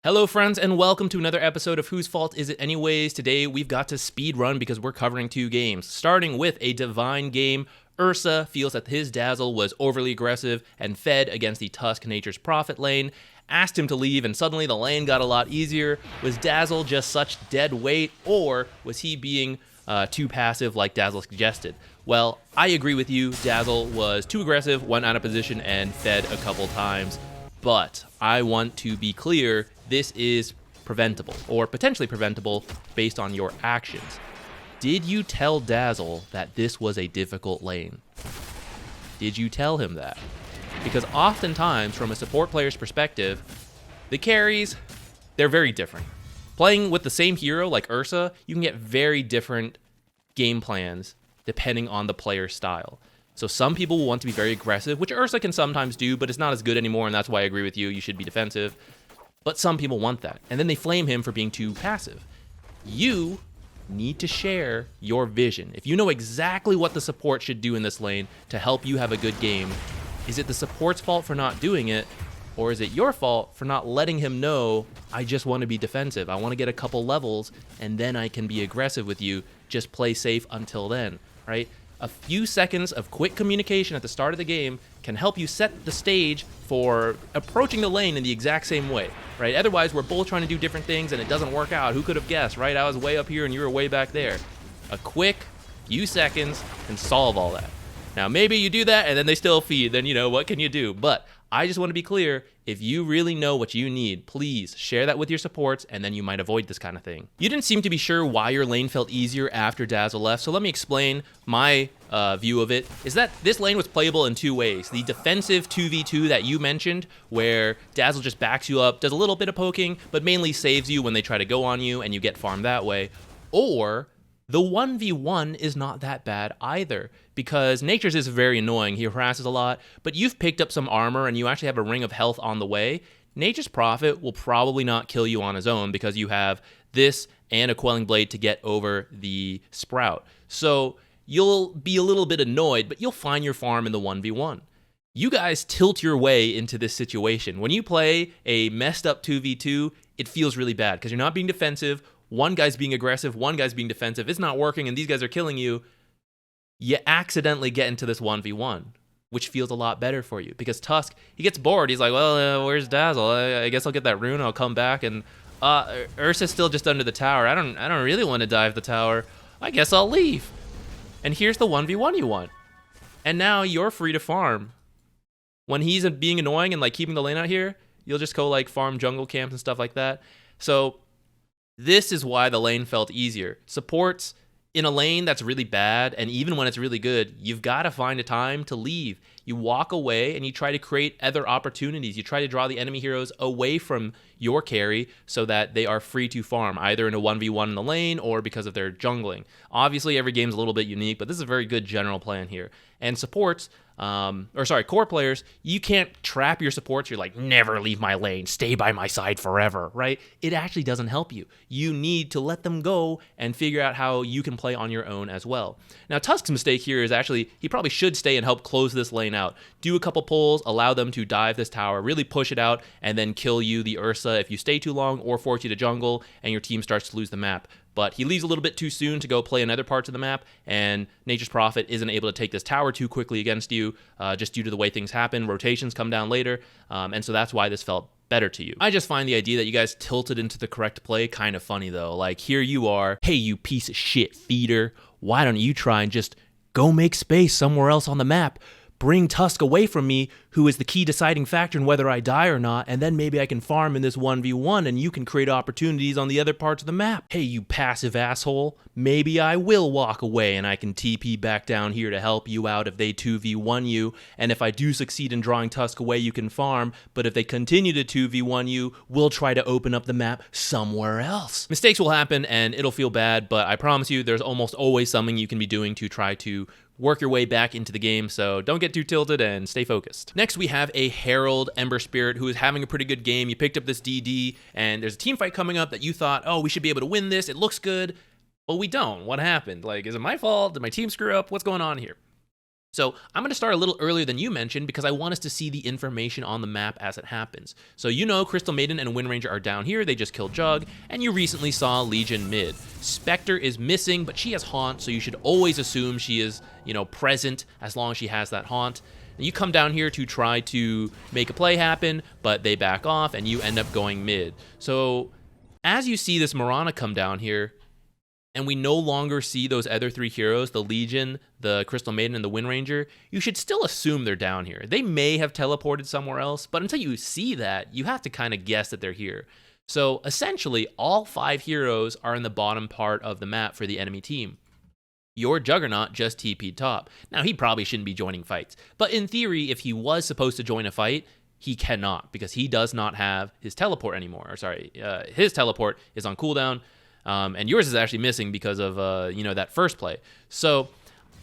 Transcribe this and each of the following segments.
Hello friends and welcome to another episode of Whose Fault Is It Anyways? Today we've got to speed run because we're covering two games. Starting with a divine game, Ursa feels that his Dazzle was overly aggressive and fed against the Tusk Nature's Prophet lane, asked him to leave and suddenly the lane got a lot easier. Was Dazzle just such dead weight, or was he being too passive like Dazzle suggested? Well, I agree with you, Dazzle was too aggressive, went out of position and fed a couple times. But I want to be clear, this is preventable, or potentially preventable, based on your actions. Did you tell Dazzle that this was a difficult lane? Did you tell him that? Because oftentimes, from a support player's perspective, the carries, they're very different. Playing with the same hero like Ursa, you can get very different game plans depending on the player's style. So some people will want to be very aggressive, which Ursa can sometimes do, but it's not as good anymore, and that's why I agree with you. You should be defensive. But some people want that, and then they flame him for being too passive. You need to share your vision. If you know exactly what the support should do in this lane to help you have a good game, is it the support's fault for not doing it, or is it your fault for not letting him know, I just want to be defensive, I want to get a couple levels, and then I can be aggressive with you, just play safe until then, right? A few seconds of quick communication at the start of the game can help you set the stage for approaching the lane in the exact same way, right? Otherwise, we're both trying to do different things and it doesn't work out. Who could have guessed, right? I was way up here and you were way back there. A quick few seconds can solve all that. Now, maybe you do that and then they still feed, then, what can you do? But I just want to be clear, if you really know what you need, please share that with your supports and then you might avoid this kind of thing. You didn't seem to be sure why your lane felt easier after Dazzle left, so let me explain my view of it. Is that this lane was playable in two ways. The defensive 2v2 that you mentioned, where Dazzle just backs you up, does a little bit of poking, but mainly saves you when they try to go on you and you get farmed that way. Or the 1v1 is not that bad either, because Nature's is very annoying. He harasses a lot, but you've picked up some armor and you actually have a ring of health on the way. Nature's Prophet will probably not kill you on his own because you have this and a Quelling Blade to get over the Sprout. So you'll be a little bit annoyed, but you'll find your farm in the 1v1. You guys tilt your way into this situation. When you play a messed up 2v2, it feels really bad because you're not being defensive. One guy's being aggressive, one guy's being defensive, it's not working, and these guys are killing you. You accidentally get into this 1v1, which feels a lot better for you. Because Tusk, he gets bored. He's like, well, where's Dazzle? I guess I'll get that rune, I'll come back, and Ursa's still just under the tower. I don't really want to dive the tower. I guess I'll leave. And here's the 1v1 you want. And now you're free to farm. When he's being annoying and keeping the lane out here, you'll just go farm jungle camps and stuff like that. So this is why the lane felt easier. Supports in a lane that's really bad, and even when it's really good, you've got to find a time to leave. You walk away and you try to create other opportunities. You try to draw the enemy heroes away from your carry so that they are free to farm, either in a 1v1 in the lane or because of their jungling. Obviously, every game's a little bit unique, but this is a very good general plan here. And supports, core players, you can't trap your supports. You're like, never leave my lane, stay by my side forever, right? It actually doesn't help you. You need to let them go and figure out how you can play on your own as well. Now, Tusk's mistake here is actually, he probably should stay and help close this lane out. Do a couple pulls, allow them to dive this tower, really push it out, and then kill you, the Ursa, if you stay too long, or force you to jungle, and your team starts to lose the map. But he leaves a little bit too soon to go play in other parts of the map, and Nature's Prophet isn't able to take this tower too quickly against you, just due to the way things happen. Rotations come down later, and so that's why this felt better to you. I just find the idea that you guys tilted into the correct play kind of funny, though. Here you are, hey, you piece of shit feeder, why don't you try and just go make space somewhere else on the map? Bring Tusk away from me, who is the key deciding factor in whether I die or not, and then maybe I can farm in this 1v1 and you can create opportunities on the other parts of the map. Hey, you passive asshole, maybe I will walk away and I can TP back down here to help you out if they 2v1 you, and if I do succeed in drawing Tusk away, you can farm, but if they continue to 2v1 you, we'll try to open up the map somewhere else. Mistakes will happen and it'll feel bad, but I promise you there's almost always something you can be doing to try to work your way back into the game, so don't get too tilted and stay focused. Next, we have a Herald Ember Spirit who is having a pretty good game. You picked up this DD, and there's a team fight coming up that you thought, oh, we should be able to win this. It looks good. Well, we don't. What happened? Is it my fault? Did my team screw up? What's going on here? So I'm going to start a little earlier than you mentioned because I want us to see the information on the map as it happens. So you know Crystal Maiden and Wind Ranger are down here. They just killed Jug, and you recently saw Legion mid. Spectre is missing, but she has Haunt, so you should always assume she is, present as long as she has that Haunt. And you come down here to try to make a play happen, but they back off, and you end up going mid. So as you see this Mirana come down here, and we no longer see those other 3 heroes, the Legion, the Crystal Maiden, and the Wind Ranger, you should still assume they're down here. They may have teleported somewhere else, but until you see that, you have to kind of guess that they're here. So essentially, all 5 heroes are in the bottom part of the map for the enemy team. Your Juggernaut just TP'd top. Now, he probably shouldn't be joining fights, but in theory, if he was supposed to join a fight, he cannot, because he does not have his teleport anymore. His teleport is on cooldown. And yours is actually missing because of, that first play. So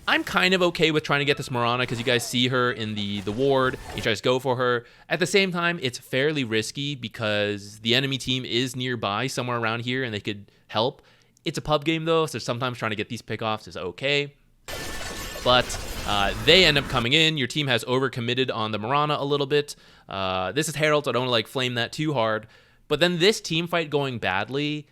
I'm kind of okay with trying to get this Mirana because you guys see her in the ward. You try to go for her. At the same time, it's fairly risky because the enemy team is nearby somewhere around here and they could help. It's a pub game, though, so sometimes trying to get these pickoffs is okay. But they end up coming in. Your team has overcommitted on the Mirana a little bit. This is Herald, so I don't want to flame that too hard. But then this team fight going badly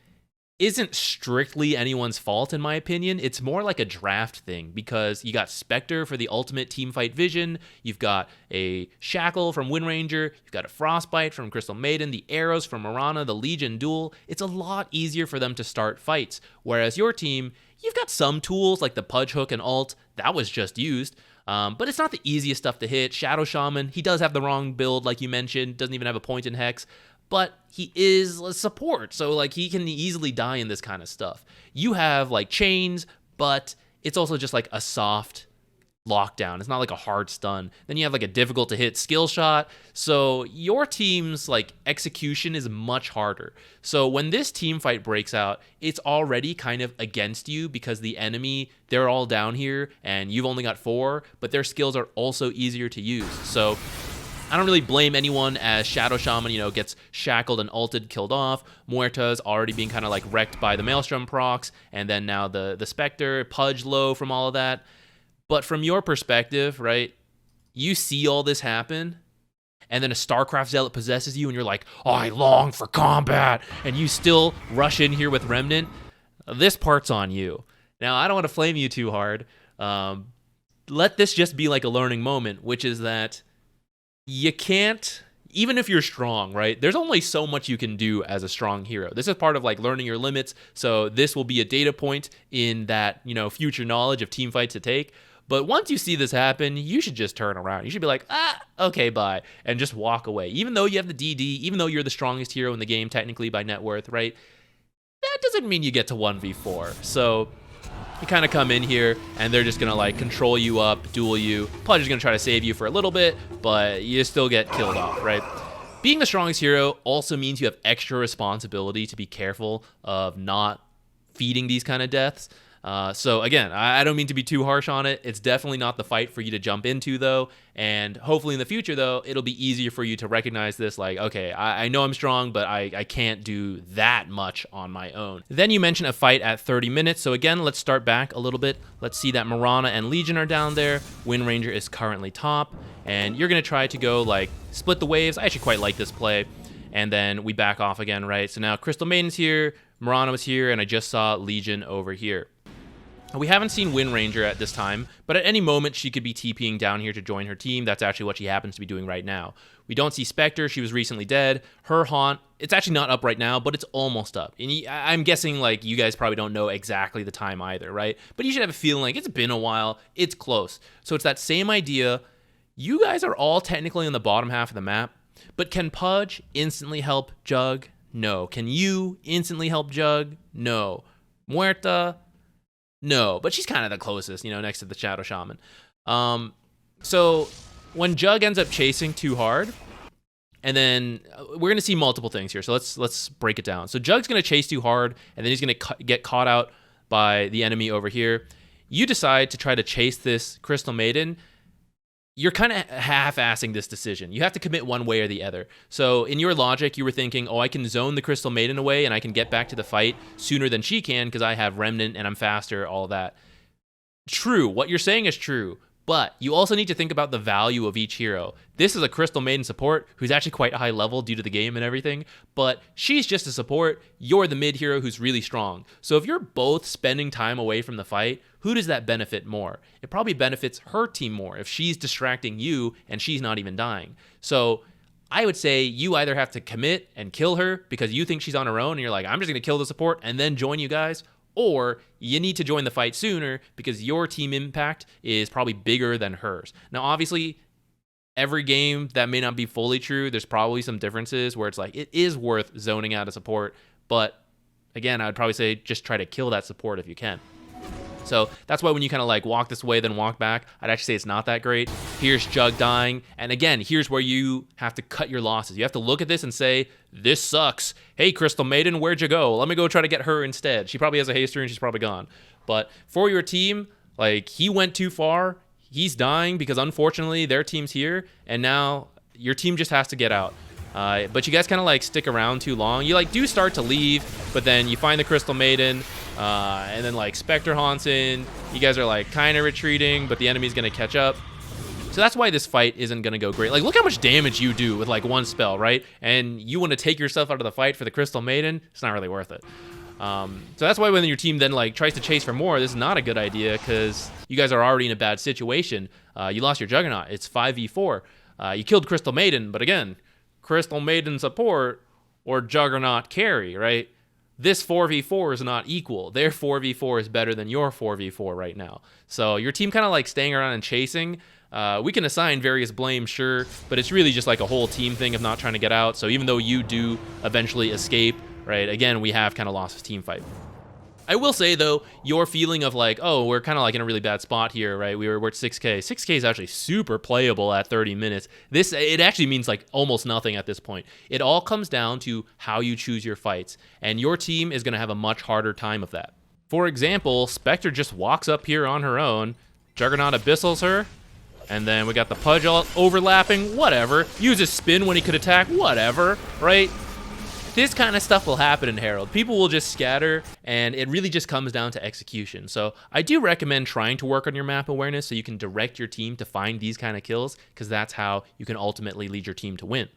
isn't strictly anyone's fault, in my opinion. It's more like a draft thing because you got Spectre for the ultimate teamfight vision. You've got a Shackle from Wind Ranger. You've got a Frostbite from Crystal Maiden, the arrows from Mirana, the Legion duel. It's a lot easier for them to start fights. Whereas your team, you've got some tools like the Pudge Hook and Ult. That was just used. But it's not the easiest stuff to hit. Shadow Shaman, he does have the wrong build, like you mentioned. Doesn't even have a point in Hex. But he is a support, so he can easily die in this kind of stuff. You have chains, but it's also just a soft lockdown. It's not like a hard stun. Then you have a difficult to hit skill shot. So your team's execution is much harder. So when this team fight breaks out, it's already kind of against you because the enemy, they're all down here and you've only got 4, but their skills are also easier to use. So I don't really blame anyone as Shadow Shaman, gets shackled and ulted, killed off. Muerta's already being kind of wrecked by the Maelstrom procs, and then now the Spectre, Pudge low from all of that. But from your perspective, right, you see all this happen, and then a StarCraft Zealot possesses you, and you're like, oh, I long for combat, and you still rush in here with Remnant. This part's on you. Now, I don't want to flame you too hard. Let this just be a learning moment, which is that you can't, even if you're strong, right? There's only so much you can do as a strong hero. This is part of learning your limits. So this will be a data point in that, future knowledge of team fights to take. But once you see this happen, you should just turn around. You should be like, okay, bye, and just walk away. Even though you have the DD, even though you're the strongest hero in the game, technically by net worth, right? That doesn't mean you get to 1v4. So you kind of come in here, and they're just going to control you up, duel you. Pudge is going to try to save you for a little bit, but you still get killed off, right? Being the strongest hero also means you have extra responsibility to be careful of not feeding these kind of deaths. So again, I don't mean to be too harsh on it. It's definitely not the fight for you to jump into, though. And hopefully in the future, though, it'll be easier for you to recognize this. Okay, I know I'm strong, but I can't do that much on my own. Then you mentioned a fight at 30 minutes. So again, let's start back a little bit. Let's see that Mirana and Legion are down there. Wind Ranger is currently top. And you're going to try to go, split the waves. I actually quite like this play. And then we back off again, right? So now Crystal Maiden's here, Mirana was here, and I just saw Legion over here. We haven't seen Wind Ranger at this time, but at any moment she could be TPing down here to join her team. That's actually what she happens to be doing right now. We don't see Spectre. She was recently dead. Her Haunt, it's actually not up right now, but it's almost up. And I'm guessing you guys probably don't know exactly the time either, right? But you should have a feeling it's been a while. It's close. So it's that same idea. You guys are all technically on the bottom half of the map, but can Pudge instantly help Jug? No. Can you instantly help Jug? No. Muerta? No, but she's kind of the closest, next to the Shadow Shaman. So when Jug ends up chasing too hard, and then we're going to see multiple things here. So let's break it down. So Jug's going to chase too hard, and then he's going to get caught out by the enemy over here. You decide to try to chase this Crystal Maiden. You're kind of half-assing this decision. You have to commit one way or the other. So in your logic, you were thinking, I can zone the Crystal Maiden away and I can get back to the fight sooner than she can because I have Remnant and I'm faster, all that. True. What you're saying is true. But you also need to think about the value of each hero. This is a Crystal Maiden support who's actually quite high level due to the game and everything, but she's just a support. You're the mid hero who's really strong. So if you're both spending time away from the fight, who does that benefit more? It probably benefits her team more if she's distracting you and she's not even dying. So I would say you either have to commit and kill her because you think she's on her own and you're like, I'm just going to kill the support and then join you guys, or you need to join the fight sooner because your team impact is probably bigger than hers. Now, obviously, every game that may not be fully true. There's probably some differences where it's like it is worth zoning out a support, but again, I would probably say just try to kill that support if you can. So that's why when you kind of like walk this way, then walk back, I'd actually say it's not that great. Here's Jug dying. And again, here's where you have to cut your losses. You have to look at this and say, this sucks. Hey, Crystal Maiden, where'd you go? Let me go try to get her instead. She probably has a haster and she's probably gone. But for your team, like he went too far. He's dying because unfortunately their team's here. And now your team just has to get out. But you guys kind of like stick around too long. You like do start to leave, but then you find the Crystal Maiden, and then like Spectre haunts in. You guys are like kind of retreating, but the enemy's gonna catch up. So that's why this fight isn't gonna go great. Like look how much damage you do with like one spell, right? And you want to take yourself out of the fight for the Crystal Maiden, it's not really worth it. So that's why when your team then like tries to chase for more, this is not a good idea because you guys are already in a bad situation. You lost your Juggernaut. It's 5v4. You killed Crystal Maiden, but again, Crystal Maiden support or Juggernaut carry, right? This 4v4 is not equal. Their 4v4 is better than your 4v4 right now. So your team kind of like staying around and chasing. We can assign various blames, sure, but it's really just like a whole team thing of not trying to get out. So even though you do eventually escape, right, again, we have kind of lost this team fight. I will say, though, your feeling of like, oh, we're kind of like in a really bad spot here, right? We're at 6K. 6K is actually super playable at 30 minutes. It actually means like almost nothing at this point. It all comes down to how you choose your fights, and your team is going to have a much harder time of that. For example, Spectre just walks up here on her own. Juggernaut abyssals her, and then we got the Pudge all overlapping, whatever. Uses spin when he could attack, whatever, right? This kind of stuff will happen in Herald. People will just scatter, and it really just comes down to execution. So I do recommend trying to work on your map awareness so you can direct your team to find these kind of kills, because that's how you can ultimately lead your team to win.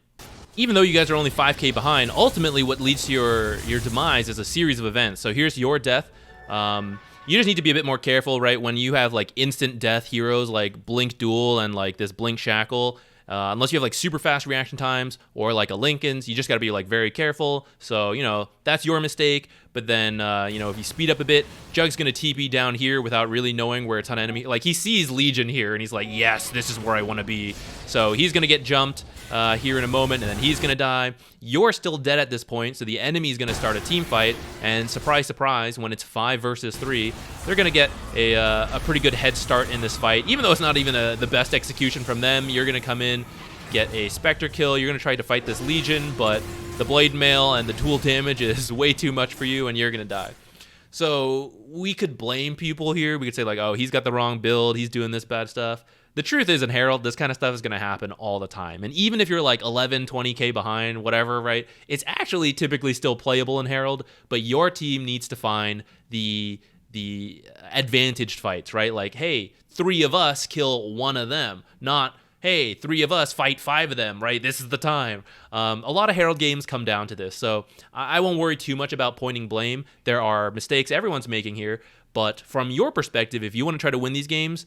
Even though you guys are only 5k behind, ultimately what leads to your demise is a series of events. So here's your death. You just need to be a bit more careful, right? When you have like instant death heroes like Blink Duel and like this Blink Shackle, unless you have like super fast reaction times or like a Lincoln's, you just got to be like very careful. So, you know, that's your mistake. But then, you know, if you speed up a bit, Jug's going to TP down here without really knowing where a ton of enemy. Like he sees Legion here and he's like, yes, this is where I want to be. So he's going to get jumped here in a moment, and then he's going to die. You're still dead at this point, so the enemy's going to start a team fight, and surprise, surprise, when it's 5 versus 3, they're going to get a pretty good head start in this fight. Even though it's not even the best execution from them, you're going to come in, get a Spectre kill, you're going to try to fight this Legion, but the Blade Mail and the tool damage is way too much for you, and you're going to die. So we could blame people here. We could say like, oh, he's got the wrong build, he's doing this bad stuff. The truth is, in Herald, this kind of stuff is going to happen all the time. And even if you're like 11, 20k behind, whatever, right, it's actually typically still playable in Herald, but your team needs to find the advantaged fights, right? Like, hey, 3 of us kill 1 of them, not, hey, 3 of us fight 5 of them, right? This is the time. A lot of Herald games come down to this, so I won't worry too much about pointing blame. There are mistakes everyone's making here, but from your perspective, if you want to try to win these games,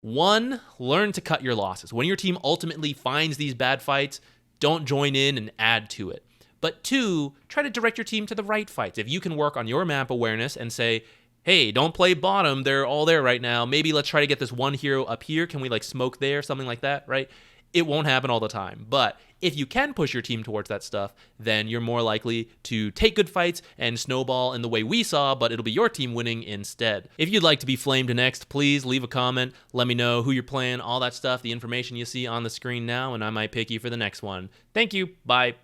1, learn to cut your losses. When your team ultimately finds these bad fights, don't join in and add to it. But 2, try to direct your team to the right fights. If you can work on your map awareness and say, hey, don't play bottom, they're all there right now. Maybe let's try to get this one hero up here. Can we like smoke there, something like that, right? It won't happen all the time. But if you can push your team towards that stuff, then you're more likely to take good fights and snowball in the way we saw, but it'll be your team winning instead. If you'd like to be flamed next, please leave a comment. Let me know who you're playing, all that stuff, the information you see on the screen now, and I might pick you for the next one. Thank you. Bye.